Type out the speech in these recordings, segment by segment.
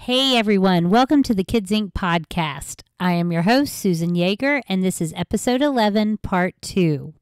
Hey everyone, welcome to the Kids Inc. podcast. I am your host, Susan Yeager, and this is episode 11, part 2.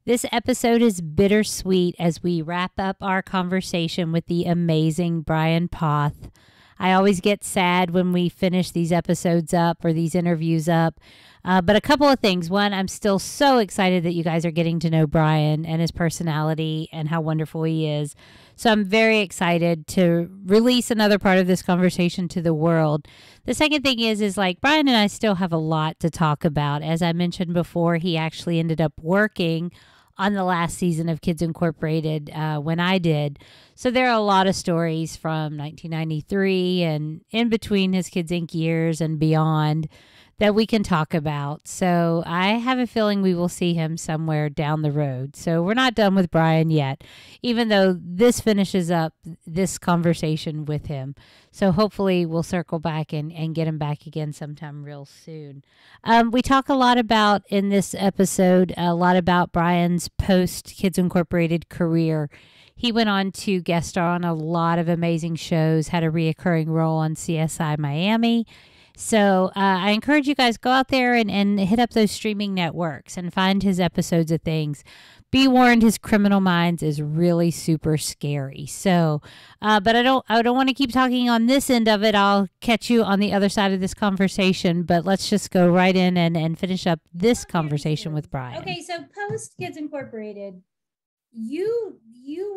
This episode is bittersweet as we wrap up our conversation with the amazing Brian Poth. I always get sad when we finish these episodes up or these interviews up. But a couple of things. One, I'm still so excited that you guys are getting to know Brian and his personality and how wonderful he is. So I'm very excited to release another part of this conversation to the world. The second thing is like Brian and I still have a lot to talk about. As I mentioned before, he actually ended up working on the last season of Kids Incorporated when I did. So there are a lot of stories from 1993 and in between his Kids Inc. years and beyond that we can talk about. So I have a feeling we will see him somewhere down the road. So we're not done with Brian yet, even though this finishes up this conversation with him. So hopefully we'll circle back and get him back again sometime real soon. We talk a lot about, in this episode, a lot about Brian's post-Kids Incorporated career. He went on to guest star on a lot of amazing shows, had a reoccurring role on CSI Miami. So I encourage you guys, go out there and hit up those streaming networks and find his episodes of things. Be warned, his Criminal Minds is really super scary. So, but I don't want to keep talking on this end of it. I'll catch you on the other side of this conversation. But let's just go right in and finish up this conversation with Brian. Okay, so post Kids Incorporated, you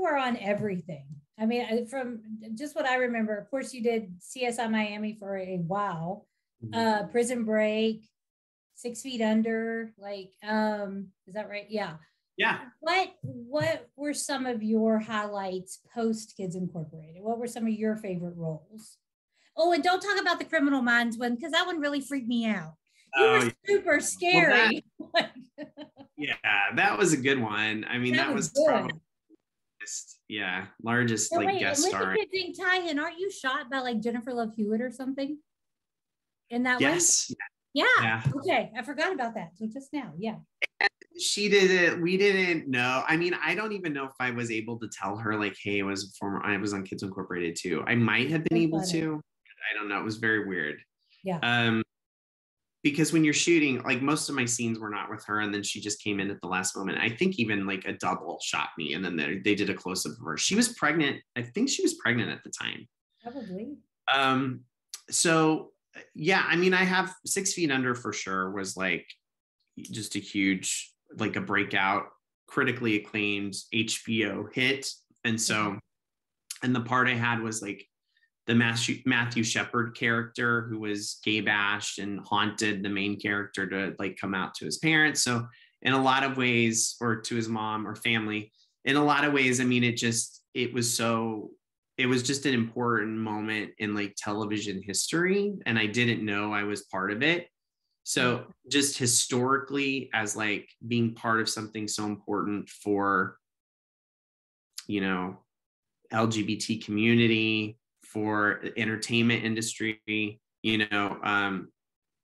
were on everything. I mean, from just what I remember, of course, you did CSI Miami for a while, Prison Break, 6 Feet Under, like, is that right? Yeah. Yeah. What were some of your highlights post Kids Incorporated? What were some of your favorite roles? Oh, and don't talk about the Criminal Minds one, because that one really freaked me out. You were super scary. Well, yeah, that was a good one. I mean, that was probably largest so like guest star. Kids Inc. tie-in, aren't you shot by like Jennifer Love Hewitt or something? In that yes. one? Yeah. Okay, I forgot about that. So just now, yeah. She did it. We didn't know. I mean, I don't even know if I was able to tell her like, hey, I was on Kids Incorporated too. I might have been able to. I don't know. It was very weird. Yeah. Because when you're shooting, like most of my scenes were not with her, and then she just came in at the last moment. I think even like a double shot me, and then they did a close-up of her. She was pregnant. I think she was pregnant at the time. Probably. So yeah, I mean, I have 6 Feet Under for sure was like just a huge, like a breakout, critically acclaimed HBO hit. And so, and the part I had was like the Matthew Shepard character who was gay bashed and haunted the main character to like come out to his parents. So in a lot of ways, or to his mom or family, in a lot of ways, I mean, it was just an important moment in like television history. And I didn't know I was part of it. So just historically, as like being part of something so important for, you know, LGBT community, for the entertainment industry, you know,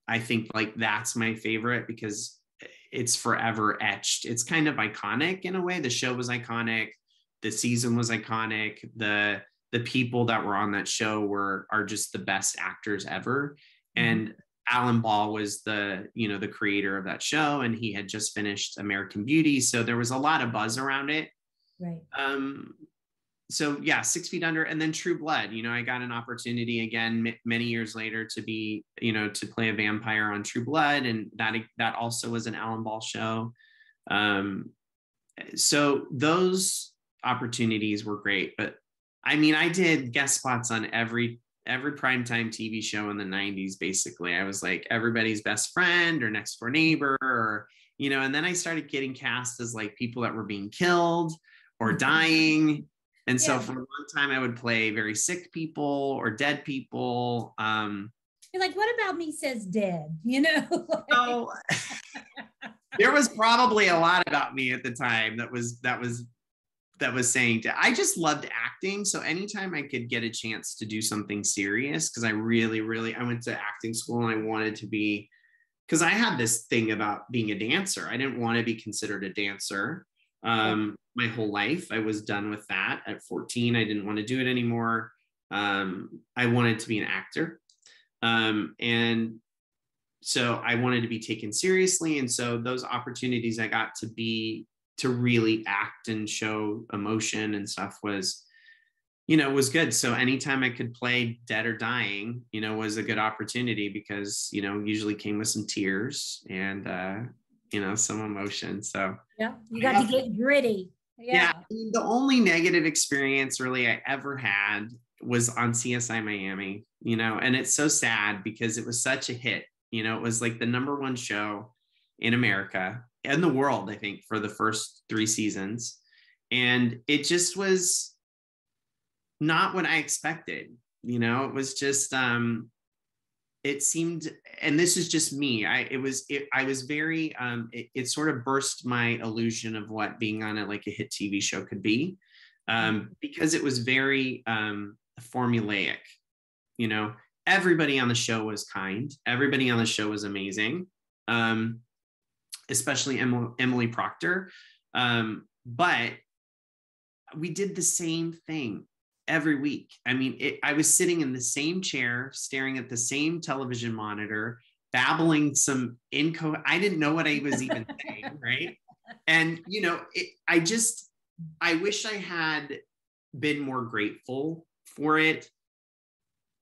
I think like that's my favorite because it's forever etched. It's kind of iconic in a way. The show was iconic. The season was iconic. The people that were on that show are just the best actors ever. And Alan Ball was the creator of that show, and he had just finished American Beauty. So there was a lot of buzz around it. Right. So yeah, 6 Feet Under, and then True Blood. You know, I got an opportunity again many years later to be, you know, to play a vampire on True Blood, and that also was an Alan Ball show. So those opportunities were great, but I mean, I did guest spots on every primetime TV show in the 90s. Basically, I was like everybody's best friend or next door neighbor, or you know, and then I started getting cast as like people that were being killed or dying. And so for a long time, I would play very sick people or dead people. You're like, what about me says dead? You know? So, there was probably a lot about me at the time that was saying I just loved acting. So anytime I could get a chance to do something serious, because I went to acting school and I wanted to be, because I had this thing about being a dancer. I didn't want to be considered a dancer. My whole life. I was done with that at 14. I didn't want to do it anymore. I wanted to be an actor. And so I wanted to be taken seriously. And so those opportunities I got to really act and show emotion and stuff was good. So anytime I could play dead or dying, was a good opportunity because, usually came with some tears and, some emotion. So yeah, you got to get gritty. Yeah. The only negative experience really I ever had was on CSI Miami, and it's so sad because it was such a hit. It was like the #1 show in America and the world, I think, for the first 3 seasons. And it just was not what I expected. It was just, it seemed, and this is just me. I was very, it sort of burst my illusion of what being on a hit TV show could be, because it was very formulaic. Everybody on the show was kind. Everybody on the show was amazing, especially Emily Proctor. But we did the same thing every week. I mean, I was sitting in the same chair, staring at the same television monitor, babbling some I didn't know what I was even saying, right? And, I wish I had been more grateful for it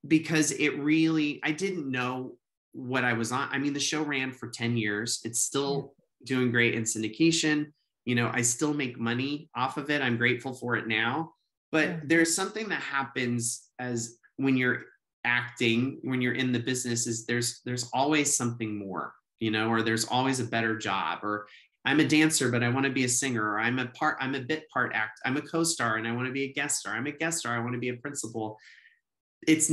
because I didn't know what I was on. I mean, the show ran for 10 years. It's still doing great in syndication. I still make money off of it. I'm grateful for it now. But there's something that happens as when you're acting, when you're in the business, is there's always something more, or there's always a better job, or I'm a dancer, but I want to be a singer, or I'm a bit part act. I'm a co-star and I want to be a guest star. I'm a guest star. I want to be a principal. It's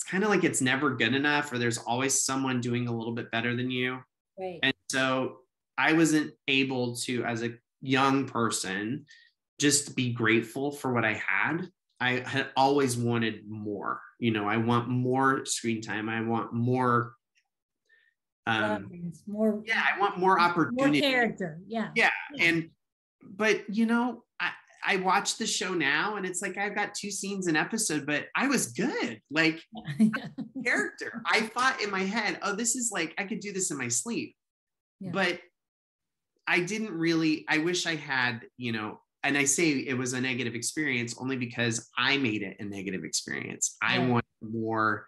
kind of like it's never good enough, or there's always someone doing a little bit better than you. Right. And so I wasn't able to, as a young person, just be grateful for what I had. I had always wanted more. I want more screen time. I want more. I want more opportunity. More character. Yeah. Yeah. But I watch the show now and it's like I've got 2 scenes an episode, but I was good. Like character. I thought in my head, oh, this is I could do this in my sleep. Yeah. But I didn't really, I wish I had, and I say it was a negative experience only because I made it a negative experience. I wanted more.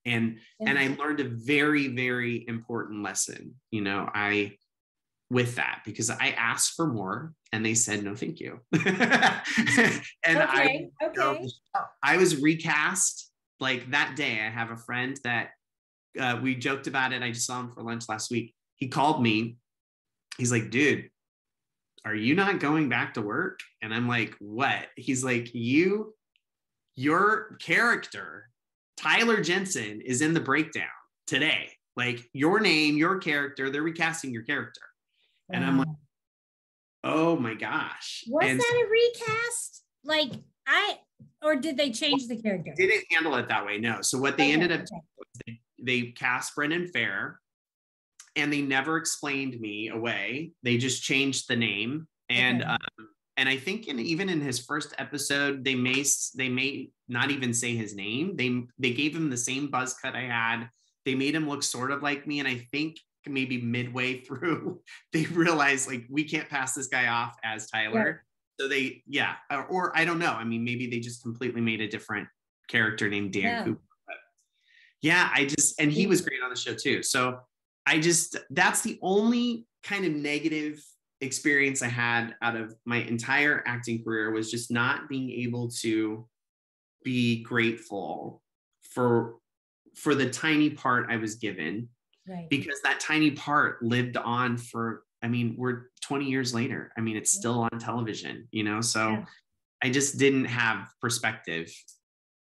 And I learned a very, very important lesson, with that, because I asked for more and they said, no, thank you. And I was recast that day. I have a friend that we joked about it. I just saw him for lunch last week. He called me. He's like, dude, are you not going back to work? And I'm like, what? He's like, your character, Tyler Jensen, is in the breakdown today. Your name, your character, they're recasting your character. Wow. And I'm like, oh my gosh. Was that a recast? Or did they change the character? They didn't handle it that way, no. So what they ended up doing was they cast Brendan Fair, and they never explained me away. They just changed the name. And and I think even in his first episode, they may not even say his name. They gave him the same buzz cut I had. They made him look sort of like me. And I think maybe midway through, they realized we can't pass this guy off as Tyler. Yeah. So or I don't know. I mean, maybe they just completely made a different character named Dan Cooper. But and he was great on the show too. So that's the only kind of negative experience I had out of my entire acting career, was just not being able to be grateful for the tiny part I was given, because that tiny part lived on for, we're 20 years later. It's still on television, so I just didn't have perspective,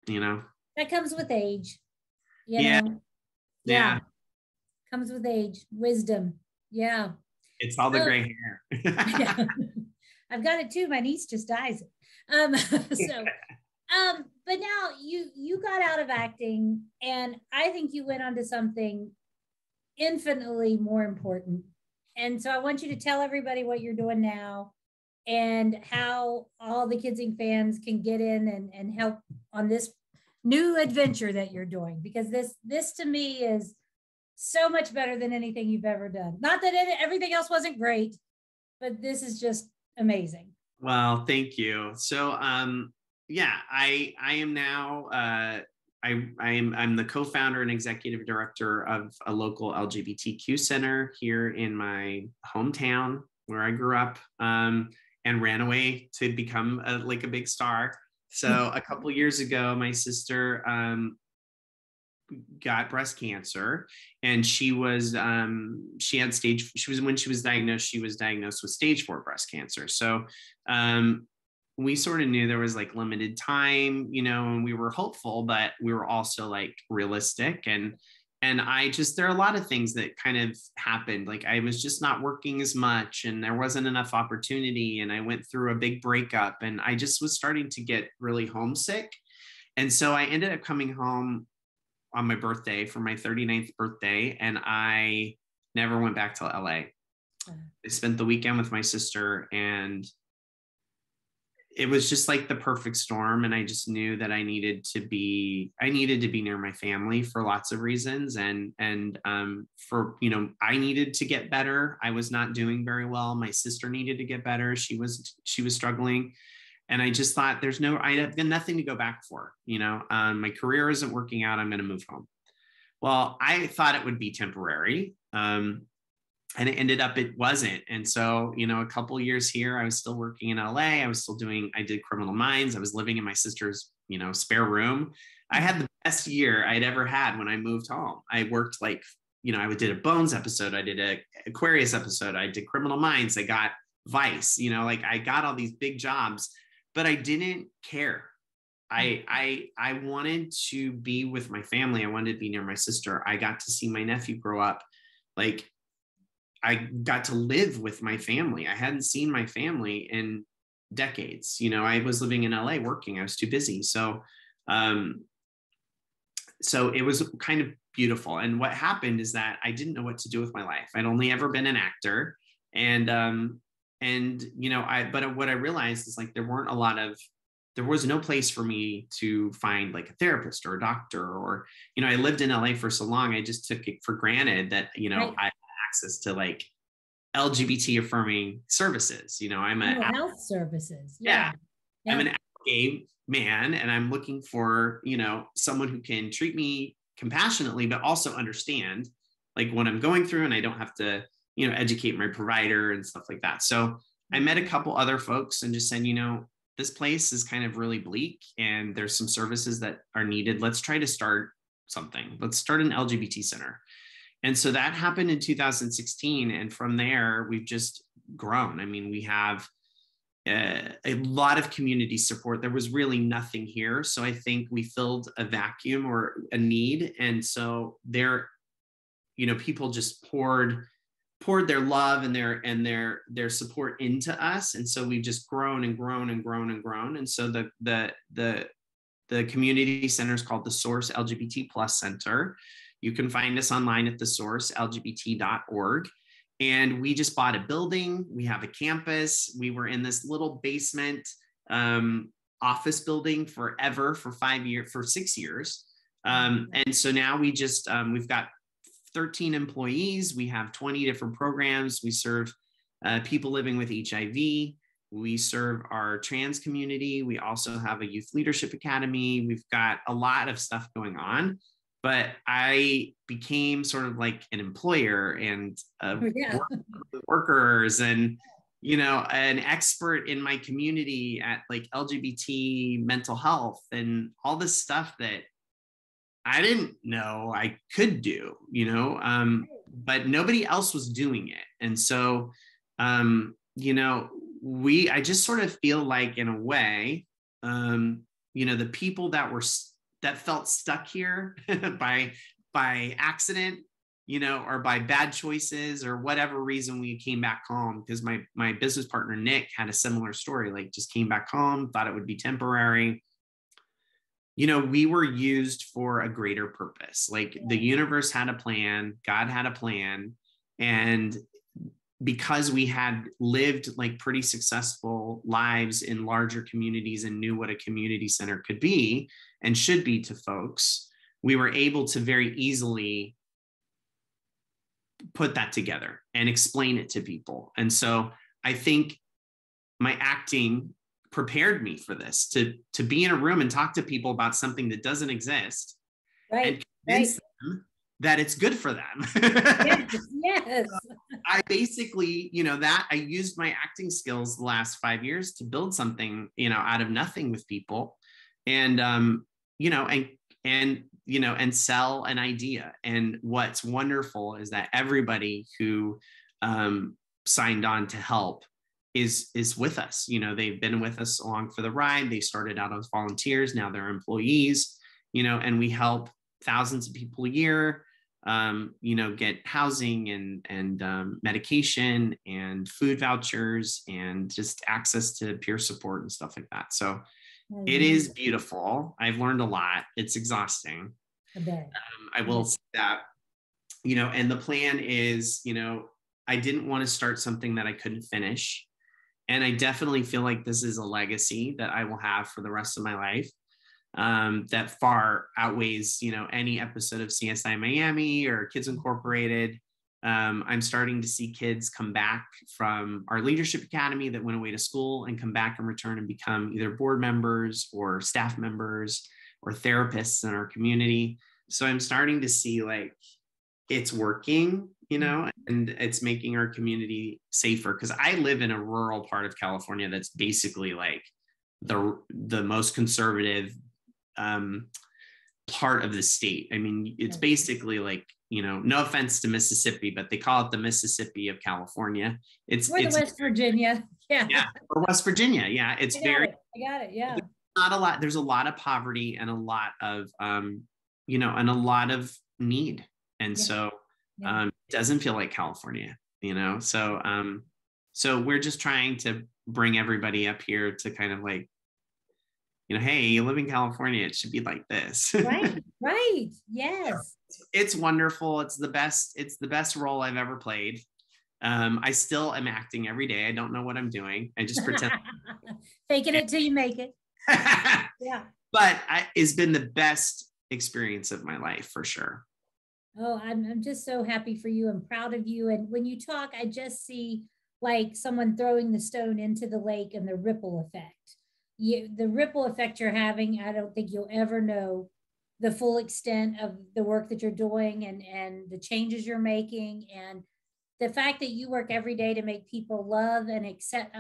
That comes with age. Yeah. Comes with age, wisdom. Yeah. It's all the gray hair. I've got it too. My niece just dyes it. But now you got out of acting, and I think you went on to something infinitely more important. And so I want you to tell everybody what you're doing now and how all the Kids Inc. fans can get in and help on this new adventure that you're doing, because this to me is so much better than anything you've ever done. Not that everything else wasn't great, but this is just amazing. Well, thank you. So, yeah, I am now, I'm the co-founder and executive director of a local LGBTQ center here in my hometown where I grew up, and ran away to become a big star. So a couple years ago, my sister got breast cancer, and when she was diagnosed with stage 4 breast cancer. So we sort of knew there was limited time, and we were hopeful, but we were also realistic. And there are a lot of things that kind of happened. I was just not working as much, and there wasn't enough opportunity. And I went through a big breakup, and I just was starting to get really homesick. And so I ended up coming home on my birthday for my 39th birthday. And I never went back to LA. I spent the weekend with my sister, and it was just the perfect storm. And I just knew that I needed to be near my family for lots of reasons. And for, I needed to get better. I was not doing very well. My sister needed to get better. She was struggling. And I just thought I have nothing to go back for, my career isn't working out. I'm going to move home. Well, I thought it would be temporary. And it ended up, it wasn't. And so, a couple of years here, I was still working in LA. I did Criminal Minds. I was living in my sister's, spare room. I had the best year I'd ever had when I moved home. I worked I did a Bones episode. I did a Aquarius episode. I did Criminal Minds. I got Vice, I got all these big jobs, but I didn't care. I wanted to be with my family. I wanted to be near my sister. I got to see my nephew grow up. I got to live with my family. I hadn't seen my family in decades. I was living in LA working. I was too busy. So it was kind of beautiful. And what happened is that I didn't know what to do with my life. I'd only ever been an actor. But what I realized is there was no place for me to find a therapist or a doctor, or, I lived in LA for so long. I just took it for granted that, right. I access to LGBT affirming services. I'm a health services. Yeah. I'm an gay man, and I'm looking for, someone who can treat me compassionately, but also understand what I'm going through. And I don't have to, educate my provider and stuff like that. So I met a couple other folks and just said, this place is kind of really bleak, and there's some services that are needed. Let's try to start something. Let's start an LGBT center. And so that happened in 2016. And from there, we've just grown. I mean, we have a lot of community support. There was really nothing here. So I think we filled a vacuum or a need. And so people just poured their love and their support into us. And so we've just grown and grown and grown and grown. And so the community center is called the Source LGBT Plus Center. You can find us online at thesourcelgbt.org. And we just bought a building. We have a campus. We were in this little basement office building for 6 years. And so now we've got 13 employees. We have 20 different programs. We serve people living with HIV. We serve our trans community. We also have a youth leadership academy. We've got a lot of stuff going on. But I became sort of like an employer and workers and, an expert in my community at LGBT mental health and all this stuff that I didn't know I could do, but nobody else was doing it. And so, I just sort of feel like, in a way, the people that felt stuck here by accident, or by bad choices or whatever reason, we came back home, because my business partner, Nick, had a similar story, just came back home, thought it would be temporary. We were used for a greater purpose. The universe had a plan, God had a plan. And because we had lived like pretty successful lives in larger communities and knew what a community center could be and should be to folks, we were able to very easily put that together and explain it to people. And so I think my acting prepared me for this, to be in a room and talk to people about something that doesn't exist, and convince them that it's good for them. Yes. I basically, that I used my acting skills the last 5 years to build something, out of nothing with people, and and sell an idea. And what's wonderful is that everybody who signed on to help is with us. They've been with us along for the ride. They started out as volunteers, now they're employees, and we help thousands of people a year, get housing and medication and food vouchers and just access to peer support and stuff like that. So it is beautiful. I've learned a lot. It's exhausting. I bet. I will say that, and the plan is, I didn't want to start something that I couldn't finish. And I definitely feel like this is a legacy that I will have for the rest of my life, that far outweighs, any episode of CSI Miami or Kids Incorporated. I'm starting to see kids come back from our leadership academy that went away to school and come back and return and become either board members or staff members or therapists in our community. So I'm starting to see like it's working, and it's making our community safer. Because I live in a rural part of California that's basically like the most conservative part of the state. I mean, it's basically like, no offense to Mississippi, but they call it the Mississippi of California. It's the West Virginia. Yeah. Or West Virginia. Yeah. I got it. Yeah. Not a lot. There's a lot of poverty and a lot of, and a lot of need. And so it doesn't feel like California, so we're just trying to bring everybody up here to kind of like, hey, you live in California, it should be like this. Right. Yes. It's wonderful. It's the best role I've ever played. I still am acting every day. I don't know what I'm doing. I just pretend. Faking it till you make it. Yeah. But it's been the best experience of my life for sure. Oh, I'm just so happy for you. I'm proud of you. And when you talk, I just see like someone throwing the stone into the lake and the ripple effect. The ripple effect you're having, I don't think you'll ever know the full extent of the work that you're doing and the changes you're making. And the fact that you work every day to make people love and accept,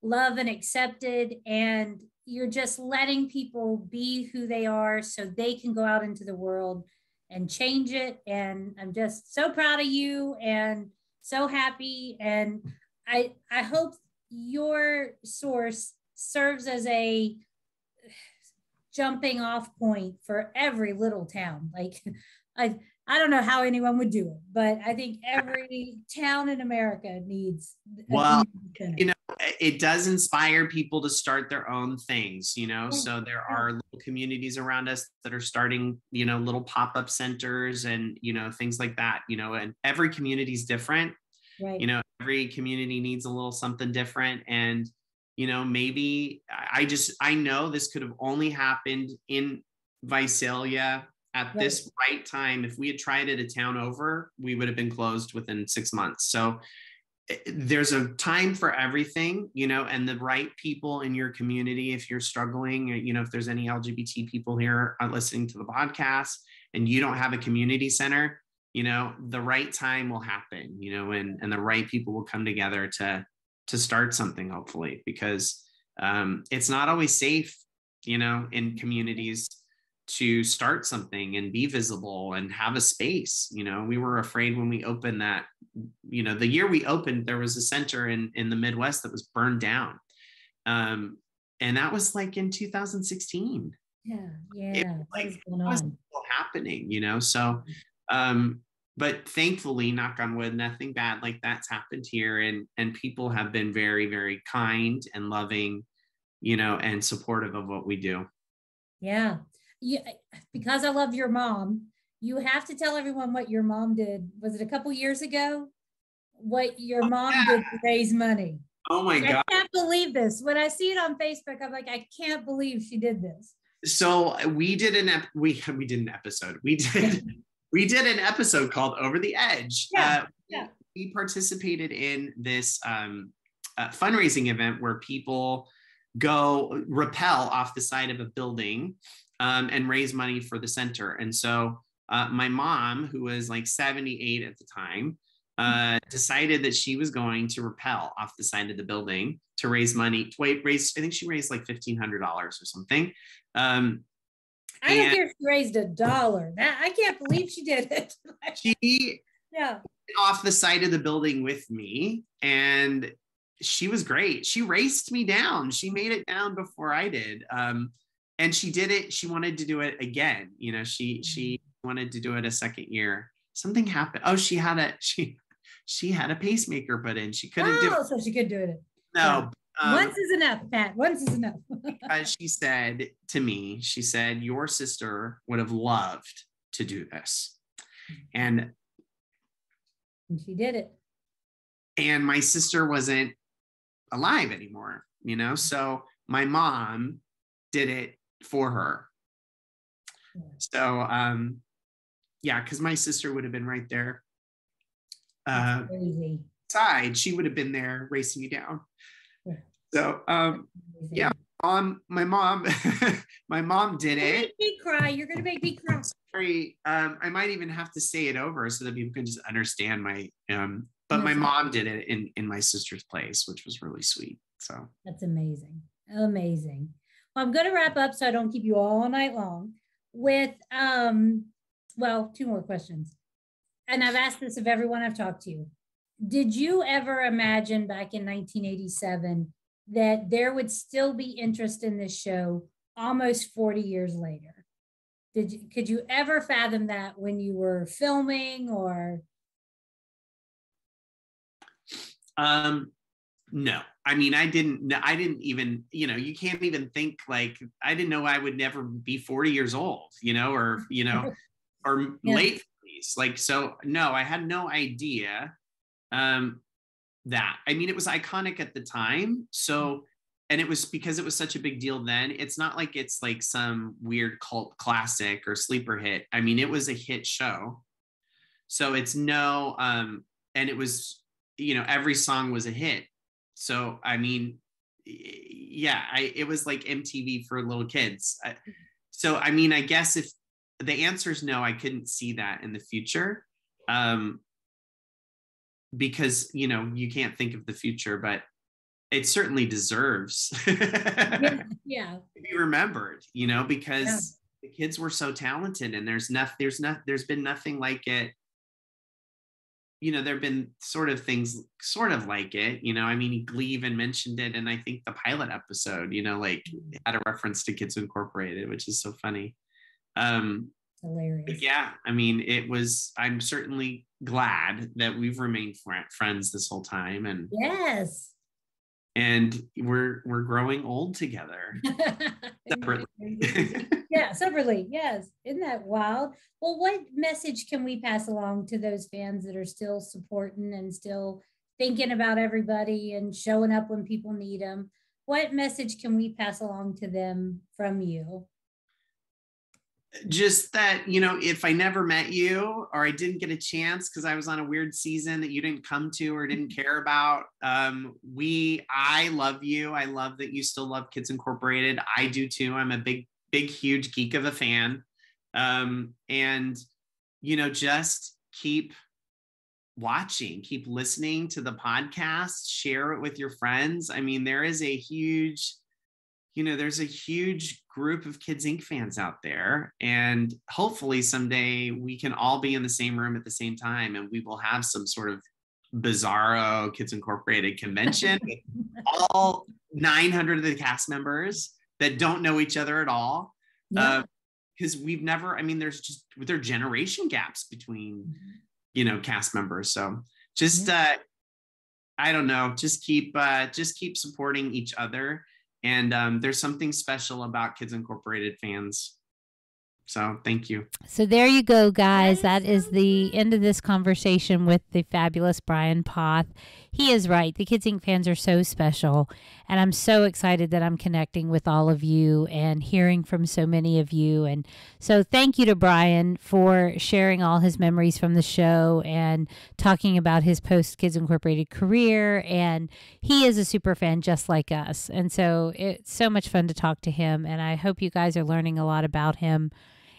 love and accepted. And you're just letting people be who they are so they can go out into the world and change it. And I'm just so proud of you and so happy. And I hope your source serves as a jumping off point for every little town. Like I don't know how anyone would do it, but I think every town in America needs. It does inspire people to start their own things, so there are little communities around us that are starting, little pop-up centers and, things like that, and every community is different. Right. Every community needs a little something different. And, maybe I know this could have only happened in Visalia at this right time. If we had tried it a town over, we would have been closed within 6 months. So there's a time for everything, and the right people in your community, if you're struggling, if there's any LGBT people here listening to the podcast and you don't have a community center, the right time will happen, and the right people will come together to start something, hopefully, because it's not always safe, in communities to start something and be visible and have a space. We were afraid when we opened that, the year we opened, there was a center in the Midwest that was burned down. And that was like in 2016. Yeah. It was still happening, so, but thankfully, knock on wood, nothing bad like that's happened here. And people have been very, very kind and loving, and supportive of what we do. Yeah. Because I love your mom, you have to tell everyone what your mom did. Was it a couple years ago? what your mom did to raise money. Oh my God. I can't believe this. When I see it on Facebook, I'm like, I can't believe she did this. So we did an episode. We did an episode called Over the Edge. Yeah. We participated in this fundraising event where people go rappel off the side of a building and raise money for the center. And so my mom, who was like 78 at the time, decided that she was going to rappel off the side of the building to raise money. I think she raised like $1,500 or something. I don't care if she raised $1. I can't believe she did it. She off the side of the building with me, and she was great. She raced me down. She made it down before I did. And she did it. She wanted to do it again. You know, she wanted to do it a second year. Something happened. Oh, she had a pacemaker put in. She couldn't do it. So she could do it. No. Yeah. Once is enough, Pat. Once is enough. Because she said to me, your sister would have loved to do this. And she did it. And my sister wasn't alive anymore, you know? So my mom did it for her. So, because my sister would have been right there. Crazy. Side, she would have been there racing you down. So, my mom, my mom did it. Make me cry. You're gonna make me cry. Sorry, I might even have to say it over so that people can just understand my. But my mom did it in my sister's place, which was really sweet. So that's amazing, amazing. Well, I'm gonna wrap up so I don't keep you all night long with 2 more questions, and I've asked this of everyone I've talked to. Did you ever imagine back in 1987 that there would still be interest in this show almost 40 years later? Could you ever fathom that when you were filming or? No, I mean, I didn't even, you can't even think like, I didn't know I would never be 40 years old, or late 40s. Like, so no, I had no idea. That, I mean, it was iconic at the time. So, and it was because it was such a big deal then. It's not like it's like some weird cult classic or sleeper hit. I mean, it was a hit show. So it's and it was, every song was a hit. So, I mean, it was like MTV for little kids. So, I mean, I guess if the answer is no, I couldn't see that in the future. Because you can't think of the future, but it certainly deserves to be remembered, because the kids were so talented, and there's been nothing like it. There've been sort of things sort of like it, I mean, Glee even mentioned it, and I think the pilot episode, had a reference to Kids Incorporated, which is so funny. Hilarious. Yeah, I mean, I'm certainly glad that we've remained friends this whole time, and yes, and we're growing old together. Separately. Separately. Yes, isn't that wild? Well, what message can we pass along to those fans that are still supporting and still thinking about everybody and showing up when people need them? What message can we pass along to them from you? Just that, if I never met you, or I didn't get a chance because I was on a weird season that you didn't come to or didn't care about, I love you. I love that you still love Kids Incorporated. I do too. I'm a big, huge geek of a fan. And, just keep watching, keep listening to the podcast, share it with your friends. I mean, there's a huge group of Kids Inc. fans out there, and hopefully someday we can all be in the same room at the same time, and we will have some sort of bizarro Kids Incorporated convention with all 900 of the cast members that don't know each other at all. Because there are generation gaps between, cast members. So just, I don't know, just keep supporting each other. And there's something special about Kids Incorporated fans. So thank you. So there you go, guys. That is the end of this conversation with the fabulous Brian Poth. He is right. The Kids Inc. fans are so special. And I'm so excited that I'm connecting with all of you and hearing from so many of you. And so thank you to Brian for sharing all his memories from the show and talking about his PostKids Incorporated career. And he is a super fan just like us. And so it's so much fun to talk to him. And I hope you guys are learning a lot about him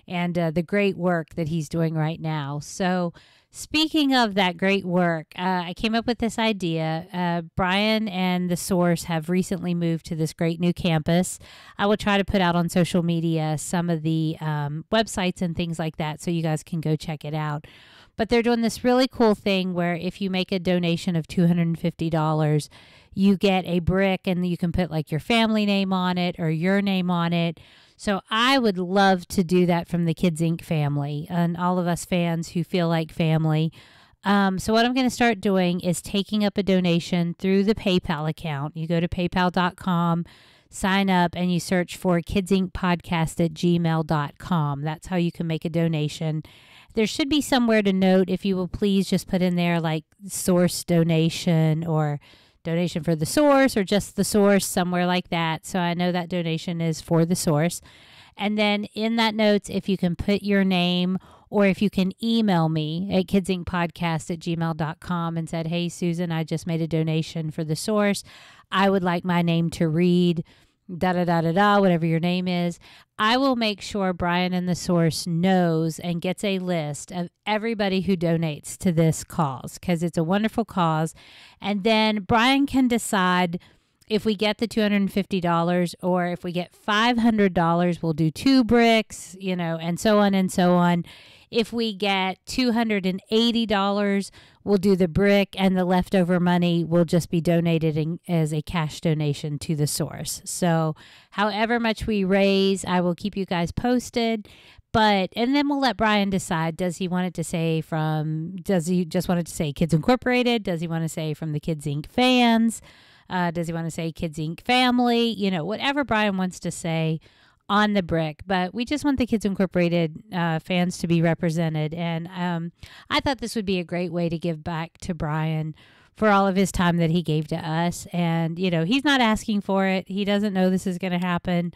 and the great work that he's doing right now. So speaking of that great work, I came up with this idea. Brian and The Source have recently moved to this great new campus. I will try to put out on social media some of the websites and things like that so you guys can go check it out. But they're doing this really cool thing where if you make a donation of $250, you get a brick and you can put like your family name on it or your name on it. So I would love to do that from the Kids Inc. family and all of us fans who feel like family. So what I'm going to start doing is taking up a donation through the PayPal account. You go to paypal.com, sign up, and you search for kidsincpodcast@gmail.com. That's how you can make a donation. There should be somewhere to note, if you will please just put in there like source donation or donation for the source or just the source, somewhere like that. So I know that donation is for the source. And then in that notes, if you can put your name or if you can email me at kidsincpodcast@gmail.com and said, hey, Susan, I just made a donation for the source. I would like my name to read da-da-da-da-da, whatever your name is. I will make sure Brian and the Source knows and gets a list of everybody who donates to this cause because it's a wonderful cause. And then Brian can decide if we get the $250 or if we get $500, we'll do 2 bricks, and so on and so on. If we get $280, we'll do the brick, and the leftover money will just be donated as a cash donation to the source. So however much we raise, I will keep you guys posted. And then we'll let Brian decide, does he just want it to say Kids Incorporated? Does he want to say from the Kids Inc. fans? Does he want to say Kids Inc. family? Whatever Brian wants to say on the brick, but we just want the Kids Incorporated fans to be represented. And I thought this would be a great way to give back to Brian for all of his time that he gave to us. And, he's not asking for it. He doesn't know this is going to happen,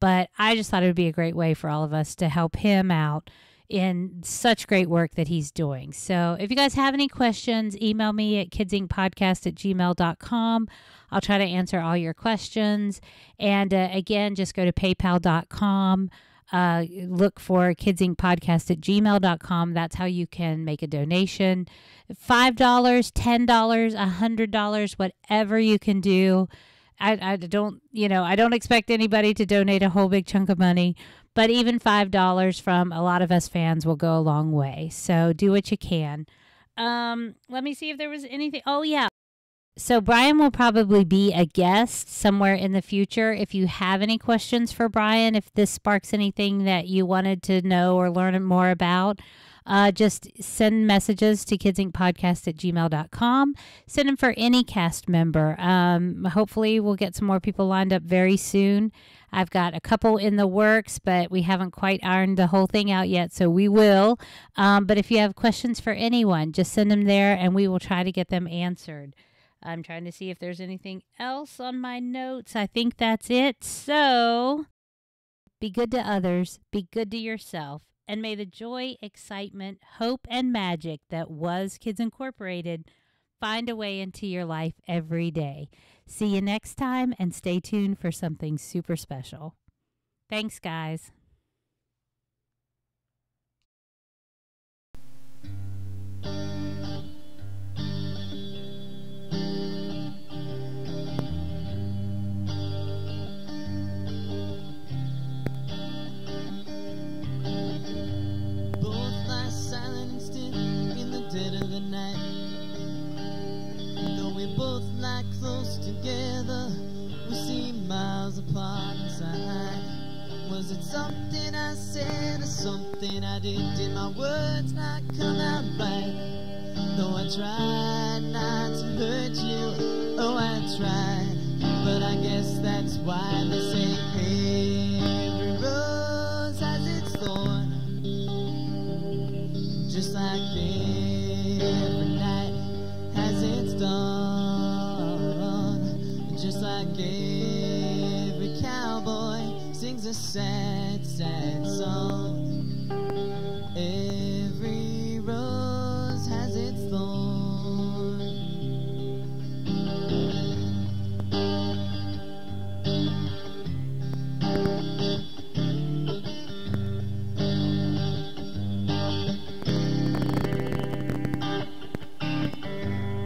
but I just thought it would be a great way for all of us to help him out in such great work that he's doing. So if you guys have any questions, email me at kidsincpodcast@gmail.com. I'll try to answer all your questions. And again, just go to paypal.com. Look for kidsincpodcast@gmail.com. That's how you can make a donation. $5, $10, $100, whatever you can do. I don't expect anybody to donate a whole big chunk of money, but even $5 from a lot of us fans will go a long way. So do what you can. Let me see if there was anything. Oh, yeah. So Brian will probably be a guest somewhere in the future. If you have any questions for Brian, if this sparks anything that you wanted to know or learn more about, just send messages to kidsincpodcast@gmail.com. Send them for any cast member. Hopefully we'll get some more people lined up very soon. I've got a couple in the works, but we haven't quite ironed the whole thing out yet, so we will. But if you have questions for anyone, just send them there and we will try to get them answered. I'm trying to see if there's anything else on my notes. I think that's it. So be good to others, be good to yourself, and may the joy, excitement, hope, and magic that was Kids Incorporated find a way into your life every day. See you next time, and stay tuned for something super special. Thanks, guys. Together, we seem miles apart inside. Was it something I said or something I did? Did my words not come out right? Though I tried not to hurt you, oh I tried. But I guess that's why they say every rose has its thorn. a sad, sad song. Every rose has its thorn.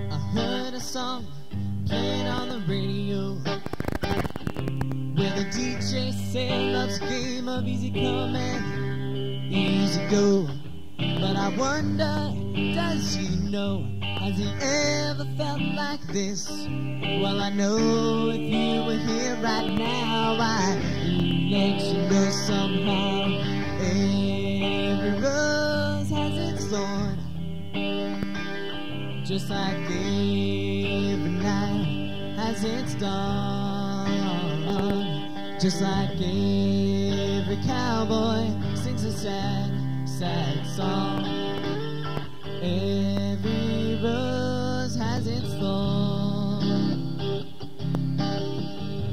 I heard a song playing on the radio where the DJ said love's a game of easy come and easy go. But I wonder, does he know? Has he ever felt like this? Well, I know if you were here right now, I'd let you know somehow. Every rose has its thorn, just like every night has its dawn. Just like every cowboy sings a sad, sad song. Every rose has its thorn.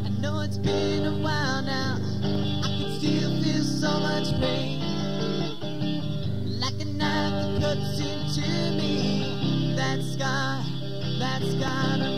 I know it's been a while now, I can still feel so much pain, like a knife that cuts into me. That scar on